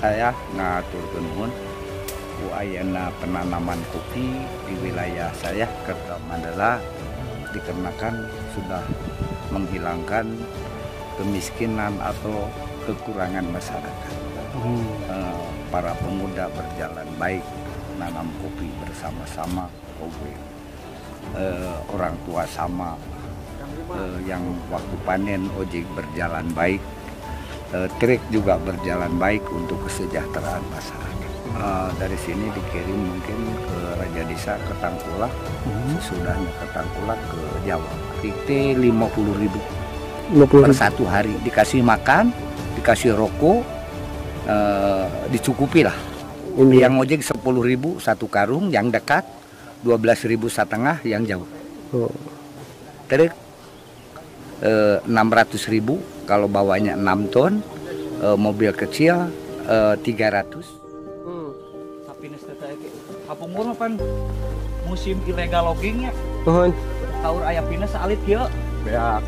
saya ngaturkeun nuhun ku ayeuna penanaman kopi di wilayah saya Kerta Mandala dikarenakan sudah menghilangkan kemiskinan atau kekurangan masyarakat. Para pemuda berjalan baik, nanam kopi bersama-sama, orang tua sama, yang waktu panen ojek berjalan baik, trek juga berjalan baik untuk kesejahteraan masyarakat. Dari sini dikirim mungkin ke Raja Desa, ke Tangkulak, sesudahnya ke Tangkulak ke Jawa. Itu 50.000 per satu hari, dikasih makan, dikasih rokok, dicukupi lah. Yang ojek 10.000 satu karung, yang dekat 12.500 yang jauh. Trek 600.000 kalau bawanya 6 ton, mobil kecil 300. Kapung murah pan musim ilegal loggingnya. Taur aya pina salit kieu. Beak.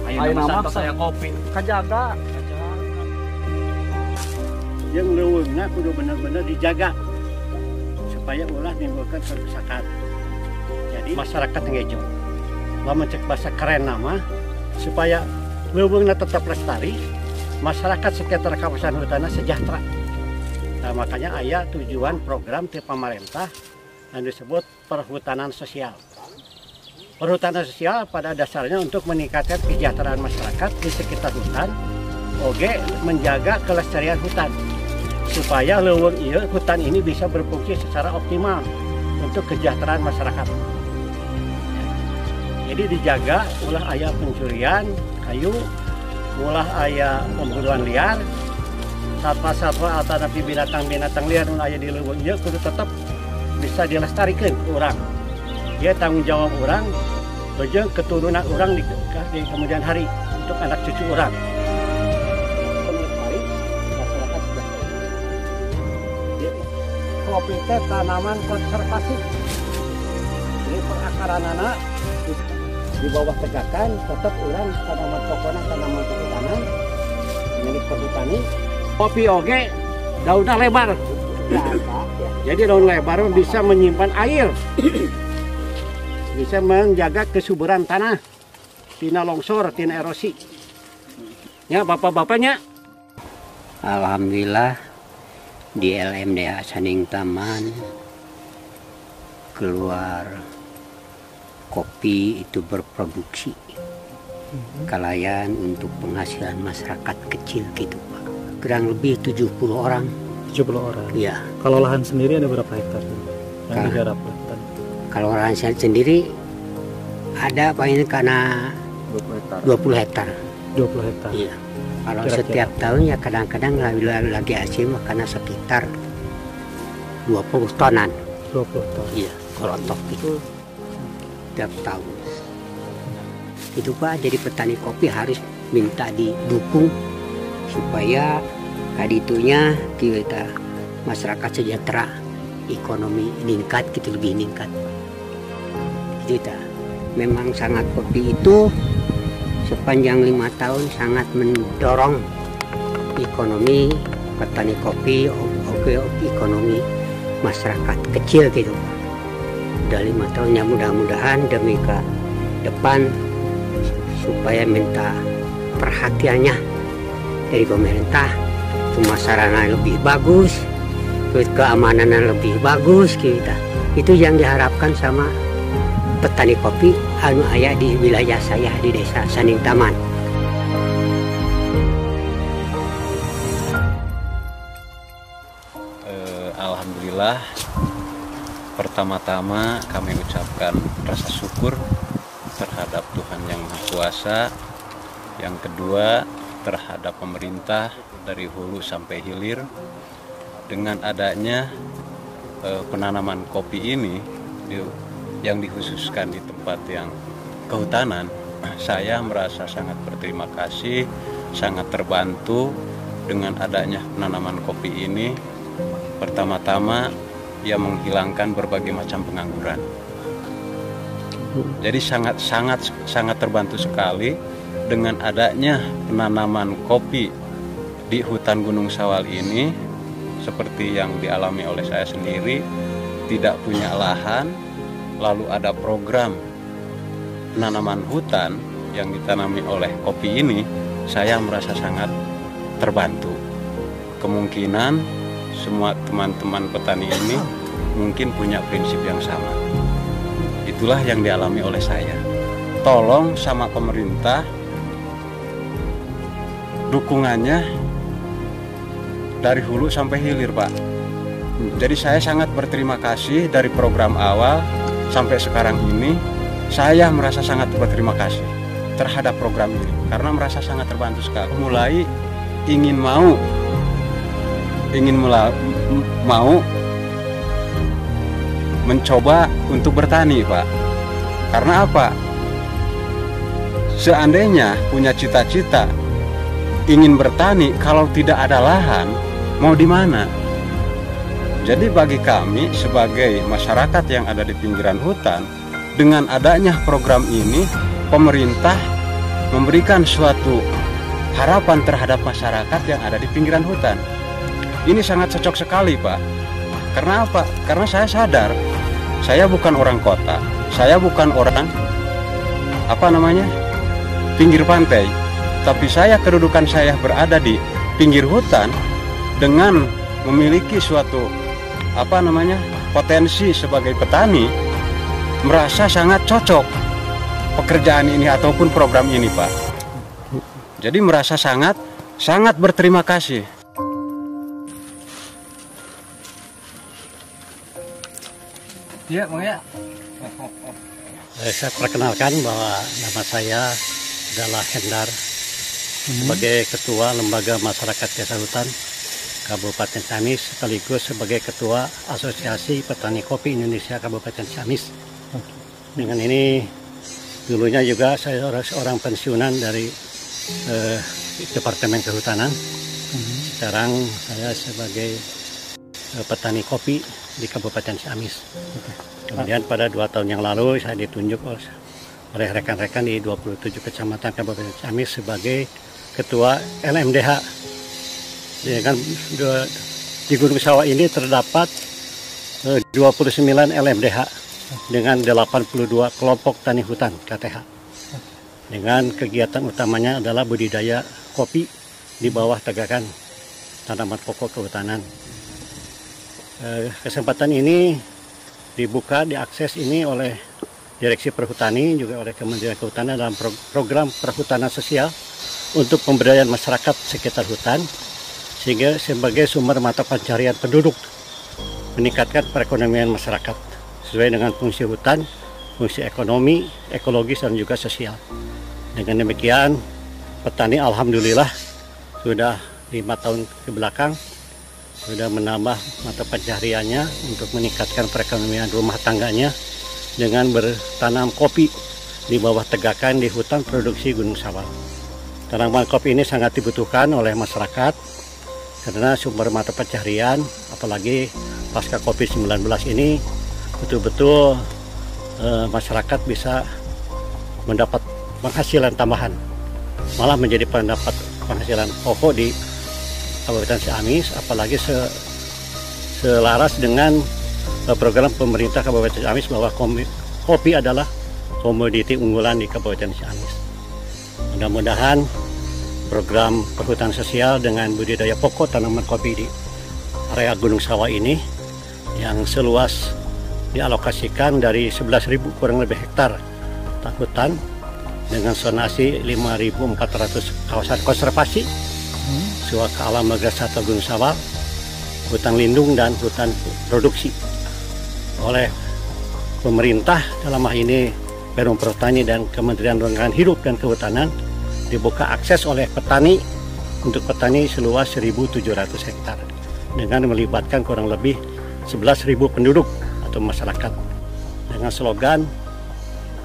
Ayo nama saya kopi. Kajaga. Yang leuweungna kudu benar-benar dijaga supaya ulah menimbulkan kerusakan. Jadi masyarakat ngejo. Lamun cek bahasa keren nama supaya leuweungna tetap lestari, masyarakat sekitar kawasan hutanna sejahtera. Nah, makanya aya tujuan program ti pemerintah yang disebut perhutanan sosial. Perhutanan sosial pada dasarnya untuk meningkatkan kesejahteraan masyarakat di sekitar hutan, oge menjaga kelestarian hutan supaya leuweung ieu hutan ini bisa berfungsi secara optimal untuk kesejahteraan masyarakat. Jadi dijaga ulah aya pencurian kayu, ulah aya pembunuhan liar, satwa-satwa atau napi binatang-binatang liar nu aya di leuweung ieu kudu tetap bisa dilestarikeun ku urang. Dia tanggung jawab urang, jeung keturunan urang di kemudian hari untuk anak cucu urang. Melestari masyarakat sejahtera. Kopi teh tanaman konservasi. Ini perakaranana di bawah tegakan tetap urang tanaman pokokna tanaman perhutanan milik perhutani. Kopi oge daunnya lebar. Jadi daun lebar bisa menyimpan air. Bisa menjaga kesuburan tanah, tina longsor, tina erosi. Ya, bapak-bapaknya. Alhamdulillah di LMDA Saning Taman keluar kopi itu berproduksi. Kalayan untuk penghasilan masyarakat kecil gitu, Pak. Kurang lebih 70 orang. 70 orang? Iya. Kalau lahan sendiri ada berapa hektar yang digarap? Kalau lahan sendiri ada Pak ini karena 20 hektar. 20 hektar? Iya. Kalau setiap tahun ya kadang-kadang lagi hasil karena sekitar 20 tonan. 20 ton? Iya, kelotok itu setiap tahun. Itu Pak, jadi petani kopi harus minta didukung supaya kaditunya kita masyarakat sejahtera, ekonomi meningkat gitu, lebih meningkat. Itu ta. Memang sangat kopi itu sepanjang 5 tahun sangat mendorong ekonomi petani kopi, ekonomi masyarakat kecil gitu. Udah 5 tahun ya, mudah-mudahan demi ke depan supaya minta perhatiannya dari pemerintah, pemasaran lebih bagus, keamanan lebih bagus kita. Itu yang diharapkan sama petani kopi anu aya di wilayah saya di Desa Saning Taman. Alhamdulillah, pertama-tama kami ucapkan rasa syukur terhadap Tuhan Yang Maha Kuasa. Yang kedua, terhadap pemerintah dari hulu sampai hilir. Dengan adanya penanaman kopi ini yang dikhususkan di tempat yang kehutanan, saya merasa sangat berterima kasih, sangat terbantu dengan adanya penanaman kopi ini. Pertama-tama, ia menghilangkan berbagai macam pengangguran. Jadi sangat terbantu sekali dengan adanya penanaman kopi di hutan Gunung Sawal ini seperti yang dialami oleh saya sendiri, tidak punya lahan, lalu ada program penanaman hutan yang ditanami oleh kopi ini, saya merasa sangat terbantu. Kemungkinan semua teman-teman petani ini mungkin punya prinsip yang sama. Itulah yang dialami oleh saya. Tolong sama pemerintah, dukungannya dari hulu sampai hilir, Pak. Jadi saya sangat berterima kasih dari program awal sampai sekarang ini. Saya merasa sangat berterima kasih terhadap program ini karena merasa sangat terbantu sekali. Mulai ingin mau mencoba untuk bertani, Pak. Karena apa? Seandainya punya cita-cita ingin bertani, kalau tidak ada lahan, mau di mana? Jadi bagi kami sebagai masyarakat yang ada di pinggiran hutan, dengan adanya program ini, pemerintah memberikan suatu harapan terhadap masyarakat yang ada di pinggiran hutan. Ini sangat cocok sekali, Pak. Karena apa? Karena saya sadar, saya bukan orang kota, saya bukan orang pinggir pantai, tapi kedudukan saya berada di pinggir hutan dengan memiliki suatu potensi sebagai petani, merasa sangat cocok pekerjaan ini ataupun program ini, Pak. Jadi merasa sangat berterima kasih. Iya, Bang ya. Saya perkenalkan bahwa nama saya adalah Hendar, sebagai Ketua Lembaga Masyarakat Desa Hutan Kabupaten Ciamis, sekaligus sebagai Ketua Asosiasi Petani Kopi Indonesia Kabupaten Ciamis. Dengan ini dulunya juga saya seorang pensiunan dari Departemen Kehutanan. Sekarang saya sebagai petani kopi di Kabupaten Ciamis. Kemudian pada 2 tahun yang lalu saya ditunjuk oleh rekan-rekan di 27 kecamatan Kabupaten Ciamis sebagai Ketua LMDH. Di Gunung Sawal ini terdapat 29 LMDH dengan 82 kelompok tani hutan KTH. Dengan kegiatan utamanya adalah budidaya kopi di bawah tegakan tanaman pokok kehutanan. Kesempatan ini dibuka, diakses ini oleh Direksi Perhutani, juga oleh Kementerian Kehutanan dalam program perhutanan sosial untuk pemberdayaan masyarakat sekitar hutan, sehingga sebagai sumber mata pencarian penduduk, meningkatkan perekonomian masyarakat sesuai dengan fungsi hutan, fungsi ekonomi, ekologis, dan juga sosial. Dengan demikian, petani alhamdulillah sudah 5 tahun ke belakang sudah menambah mata pencahariannya untuk meningkatkan perekonomian rumah tangganya dengan bertanam kopi di bawah tegakan di hutan produksi Gunung Sawal. Tanaman kopi ini sangat dibutuhkan oleh masyarakat karena sumber mata pencaharian, apalagi pasca COVID-19 ini betul-betul masyarakat bisa mendapat penghasilan tambahan, malah menjadi pendapat penghasilan pokok di Kabupaten Ciamis, apalagi selaras dengan program pemerintah Kabupaten Ciamis bahwa kopi adalah komoditi unggulan di Kabupaten Ciamis. Mudah-mudahan program perhutanan sosial dengan budidaya pokok tanaman kopi di area Gunung Sawal ini yang seluas dialokasikan dari 11.000 kurang lebih hektar hutan dengan zonasi 5.400 kawasan konservasi, suaka alam Margasatwa Gunung Sawal, hutan lindung dan hutan produksi oleh pemerintah, dalam hal ini Perum Perhutani dan Kementerian Lingkungan Hidup dan Kehutanan, dibuka akses oleh petani untuk petani seluas 1.700 hektar dengan melibatkan kurang lebih 11.000 penduduk atau masyarakat dengan slogan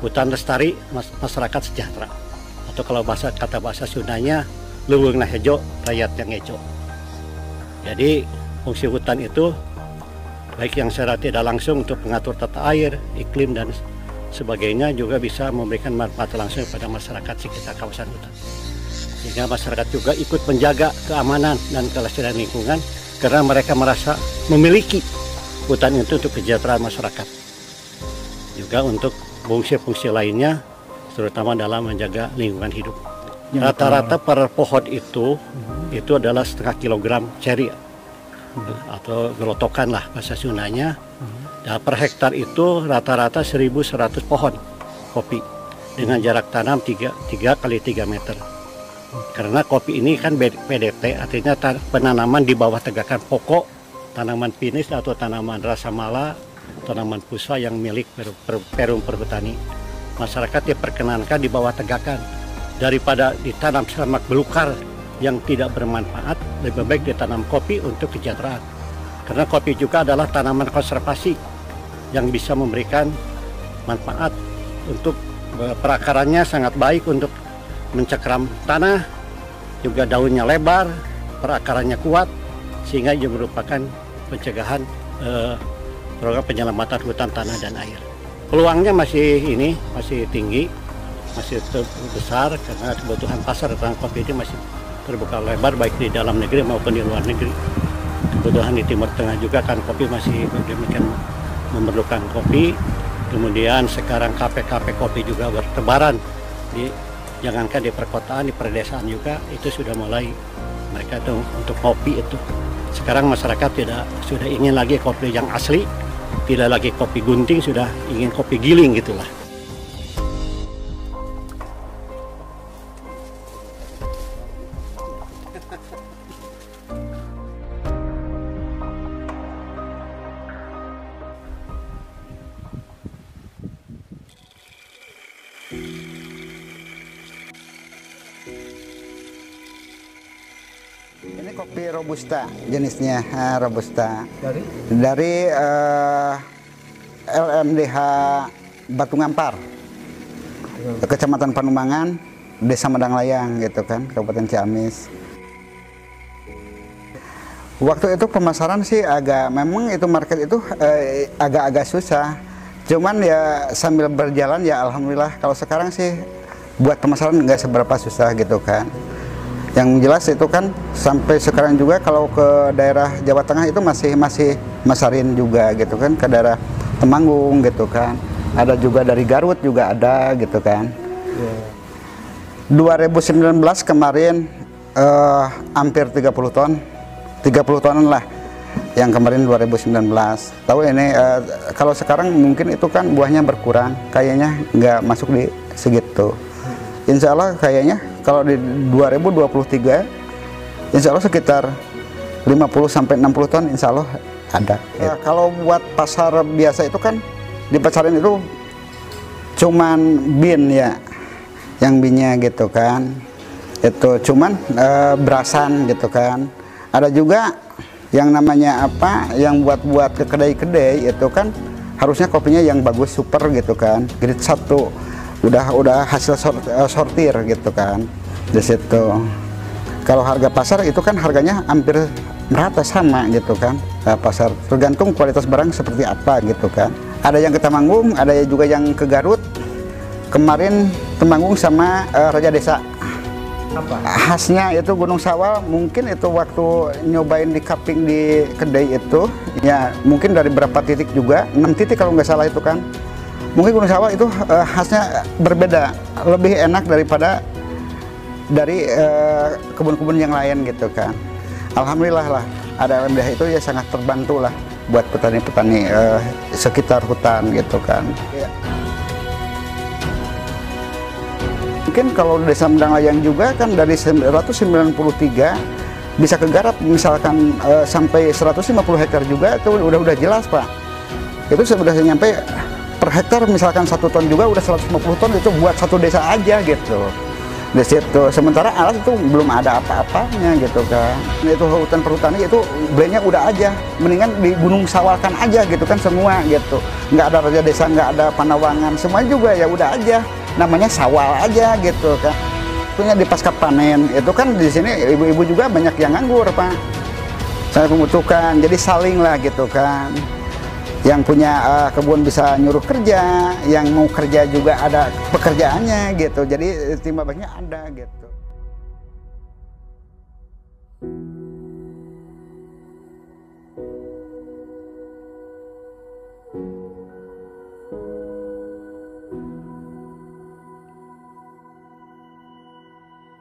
hutan lestari, masyarakat sejahtera, atau kalau kata bahasa Sundanya leuweung na hejo, rakyat yang hejo. Jadi fungsi hutan itu baik yang secara tidak langsung untuk mengatur tata air, iklim, dan sebagainya, juga bisa memberikan manfaat langsung kepada masyarakat sekitar kawasan hutan. sehingga masyarakat juga ikut menjaga keamanan dan kelestarian lingkungan karena mereka merasa memiliki hutan itu untuk kesejahteraan masyarakat. Juga untuk fungsi-fungsi lainnya, terutama dalam menjaga lingkungan hidup. Rata-rata per pohon itu adalah 0,5 kilogram ceri atau gerotokan lah bahasa Sundanya. Dan per hektar itu rata-rata 1.100 pohon kopi dengan jarak tanam 3 kali 3 meter. Karena kopi ini kan PDT, artinya penanaman di bawah tegakan pokok, tanaman pinus atau tanaman rasa mala, tanaman pusa yang milik Perum Perhutani. Masyarakat diperkenankan di bawah tegakan. Daripada ditanam semak belukar yang tidak bermanfaat, lebih baik ditanam kopi untuk kesejahteraan. Karena kopi juga adalah tanaman konservasi yang bisa memberikan manfaat untuk perakarannya sangat baik untuk mencekram tanah, juga daunnya lebar, perakarannya kuat, sehingga juga merupakan pencegahan program penyelamatan hutan, tanah, dan air. Peluangnya masih tinggi, masih besar karena kebutuhan pasar tentang kopi ini masih terbuka lebar baik di dalam negeri maupun di luar negeri. Kebutuhan di Timur Tengah juga kan kopi masih demikian memerlukan kopi. Kemudian sekarang kafe-kafe kopi juga bertebaran jangankan di perkotaan, di pedesaan juga itu sudah mulai mereka tuh untuk kopi itu. Sekarang masyarakat sudah ingin lagi kopi yang asli, tidak lagi kopi gunting, sudah ingin kopi giling gitulah. Ini kopi Robusta jenisnya, Robusta. Dari LMDH Batu Ngampar, Kecamatan Panumbangan, Desa Medanglayang gitu kan, Kabupaten Ciamis. Waktu itu pemasaran sih memang itu market itu agak-agak susah. Cuman ya sambil berjalan ya alhamdulillah. Kalau sekarang sih buat pemasaran nggak seberapa susah gitu kan. Yang jelas itu kan sampai sekarang juga kalau ke daerah Jawa Tengah itu masih masarin juga gitu kan, ke daerah Temanggung gitu kan. Ada juga dari Garut juga ada gitu kan. 2019 kemarin hampir 30 ton. 30 tonan lah yang kemarin 2019. Tahu ini kalau sekarang mungkin itu kan buahnya berkurang, kayaknya nggak masuk di segitu. Insya Allah kayaknya kalau di 2023 insya Allah sekitar 50-60 ton insya Allah ada. Kalau buat pasar biasa itu kan di pasaran itu cuman bin ya, yang binnya gitu kan, itu cuman berasan gitu kan. Ada juga yang namanya apa, yang buat ke kedai-kedai itu kan harusnya kopinya yang bagus, super gitu kan, grade 1 udah hasil sortir gitu kan. Di situ kalau harga pasar itu kan harganya hampir merata sama gitu kan, pasar tergantung kualitas barang seperti apa gitu kan. Ada yang ke Temanggung, ada juga yang ke Garut. Kemarin Temanggung sama Raja Desa. Apa? Khasnya itu Gunung Sawal, mungkin itu waktu nyobain di cupping di kedai itu ya mungkin dari berapa titik juga, 6 titik kalau nggak salah itu kan. Mungkin Gunung Sawal itu khasnya berbeda, lebih enak daripada dari kebun-kebun yang lain gitu kan. Alhamdulillah lah ada LMDH itu ya sangat terbantu lah buat petani-petani sekitar hutan gitu kan. Ya. Mungkin kalau Desa Medanglayang juga kan dari 193 bisa kegarap misalkan sampai 150 hektar juga itu udah jelas Pak. Itu sudah nyampe per hektar misalkan 1 ton juga udah 150 ton itu buat satu desa aja gitu. Di situ sementara alat itu belum ada apa-apanya gitu kan. Itu hutan perhutani itu belinya udah aja, mendingan di Gunung Sawalkan aja gitu kan semua gitu. Nggak ada Raja Desa, nggak ada Panawangan, semuanya juga ya udah aja. Namanya sawal aja gitu kan. Punya di pasca panen itu kan di sini ibu-ibu juga banyak yang nganggur Pak. Saya membutuhkan, jadi saling lah gitu kan. Yang punya kebun bisa nyuruh kerja, yang mau kerja juga ada pekerjaannya gitu. Jadi timba baiknya ada gitu.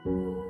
you.